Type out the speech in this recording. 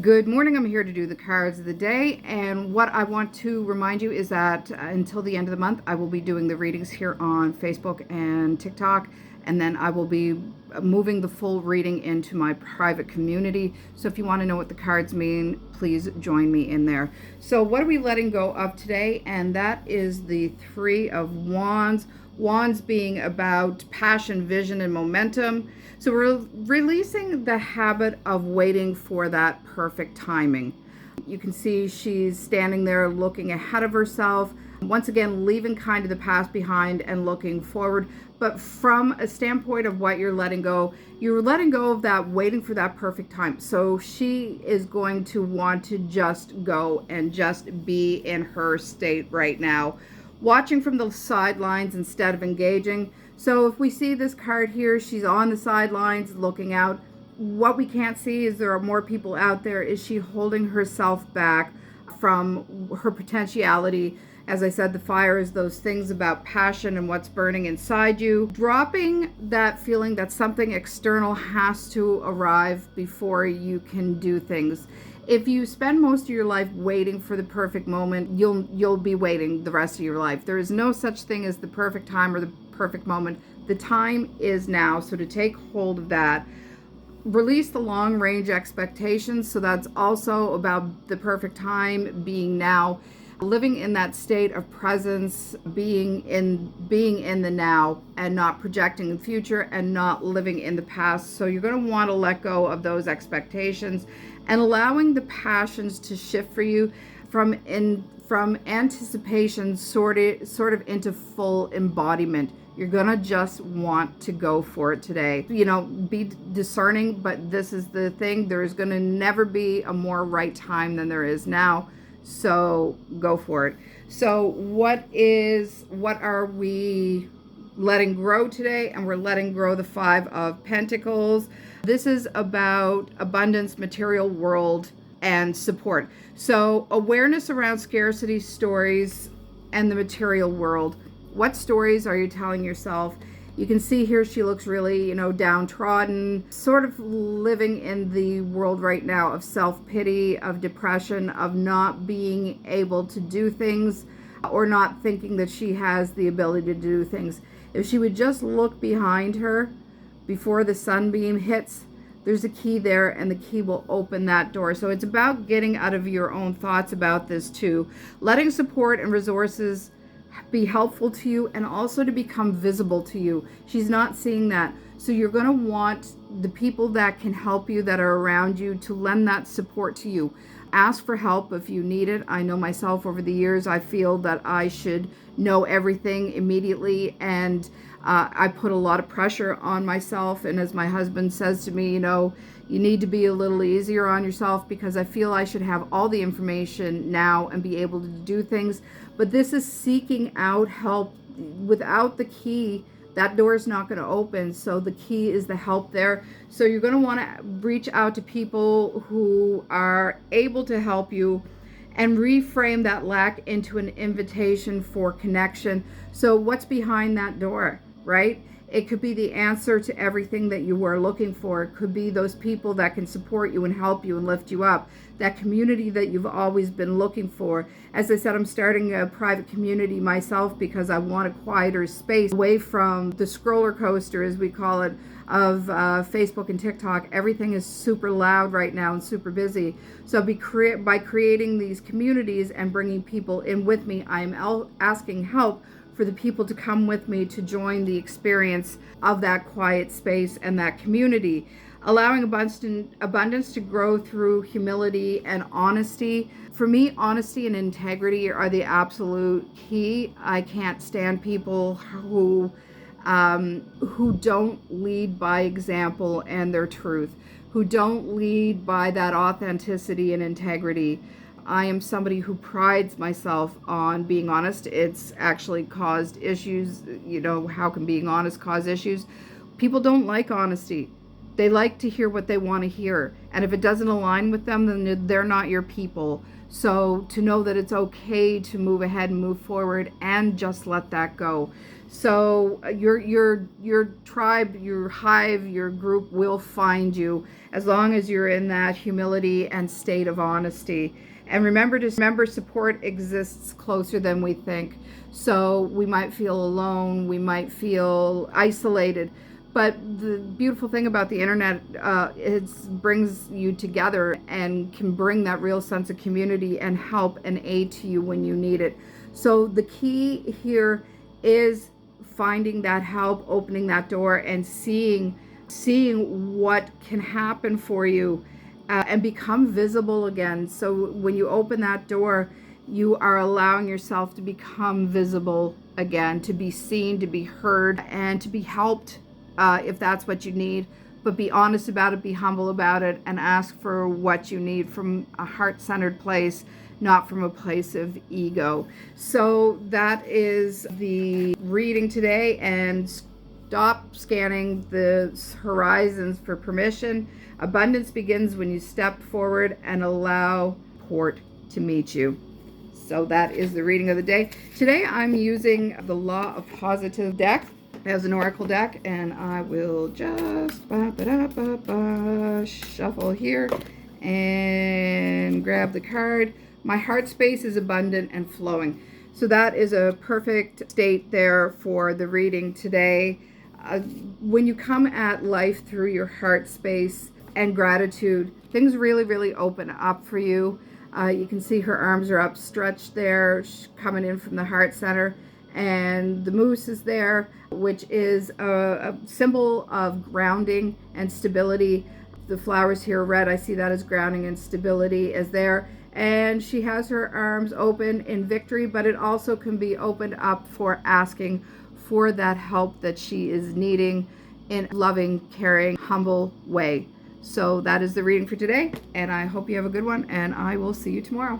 Good morning. I'm here to do the cards of the day, and what I want to remind you is that until the end of the month I will be doing the readings here on Facebook and TikTok, and then I will be moving the full reading into my private community. So if you want to know what the cards mean, please join me in there. So what are we letting go of today? And that is the Three of Wands. Wands being about passion, vision, and momentum. So we're releasing the habit of waiting for that perfect timing. You can see she's standing there looking ahead of herself. Once again, leaving kind of the past behind and looking forward. But from a standpoint of what you're letting go of that waiting for that perfect time. So she is going to want to just go and just be in her state right now, watching from the sidelines instead of engaging. So if we see this card here, she's on the sidelines looking out. What we can't see is there are more people out there. Is she holding herself back from her potentiality? As I said, the fire is those things about passion and what's burning inside you. Dropping that feeling that something external has to arrive before you can do things. If you spend most of your life waiting for the perfect moment, you'll be waiting the rest of your life. There is no such thing as the perfect time or the perfect moment. The time is now. So to take hold of that, release the long range expectations. So that's also about the perfect time being now, living in that state of presence, being in the now and not projecting the future and not living in the past. So you're going to want to let go of those expectations and allowing the passions to shift for you from anticipation sort of into full embodiment. You're going to just want to go for it today. Be discerning, but this is the thing. There is going to never be a more right time than there is now. So go for it. So what are we letting grow today? And we're letting grow the Five of Pentacles. This is about abundance, material world, and support. So awareness around scarcity stories and the material world. What stories are you telling yourself? You can see here she looks really, downtrodden, sort of living in the world right now of self-pity, of depression, of not being able to do things or not thinking that she has the ability to do things. If she would just look behind her before the sunbeam hits, there's a key there, and the key will open that door. So it's about getting out of your own thoughts about this too. Letting support and resources be helpful to you and also to become visible to you. She's not seeing that. So you're going to want the people that can help you, that are around you, to lend that support to you. Ask for help if you need it. I know myself over the years, I feel that I should know everything immediately, and I put a lot of pressure on myself. And as my husband says to me, you need to be a little easier on yourself, because I feel I should have all the information now and be able to do things. But this is seeking out help. Without the key, that door is not going to open. So the key is the help there. So you're going to want to reach out to people who are able to help you and reframe that lack into an invitation for connection. So what's behind that door, right? It could be the answer to everything that you were looking for. It could be those people that can support you and help you and lift you up. That community that you've always been looking for. As I said, I'm starting a private community myself because I want a quieter space away from the scroller coaster, as we call it, of Facebook and TikTok. Everything is super loud right now and super busy. So by creating these communities and bringing people in with me, I am asking help for the people to come with me to join the experience of that quiet space and that community. Allowing abundance to grow through humility and honesty. For me, honesty and integrity are the absolute key. I can't stand people who don't lead by example and their truth, who don't lead by that authenticity and integrity. I am somebody who prides myself on being honest. It's actually caused issues. How can being honest cause issues? People don't like honesty. They like to hear what they want to hear. And if it doesn't align with them, then they're not your people. So to know that it's okay to move ahead and move forward and just let that go. So your tribe, your hive, your group will find you as long as you're in that humility and state of honesty. And remember support exists closer than we think. So we might feel alone, we might feel isolated, but the beautiful thing about the internet, it brings you together and can bring that real sense of community and help and aid to you when you need it. So the key here is finding that help, opening that door, and seeing what can happen for you, and become visible again. So when you open that door, you are allowing yourself to become visible again, to be seen, to be heard, and to be helped if that's what you need. But be honest about it, be humble about it, and ask for what you need from a heart-centered place, not from a place of ego. So that is the reading today, and stop scanning the horizons for permission. Abundance begins when you step forward and allow support to meet you. So that is the reading of the day. Today I'm using the Law of Positive deck as an oracle deck, and I will just shuffle here and grab the card. My heart space is abundant and flowing. So that is a perfect state there for the reading today. When you come at life through your heart space and gratitude, things really, really open up for you. You can see her arms are upstretched there, coming in from the heart center. And the moose is there, which is a symbol of grounding and stability. The flowers here are red. I see that as grounding and stability is there. And she has her arms open in victory, but it also can be opened up for asking for that help that she is needing in a loving, caring, humble way. So that is the reading for today, and I hope you have a good one, and I will see you tomorrow.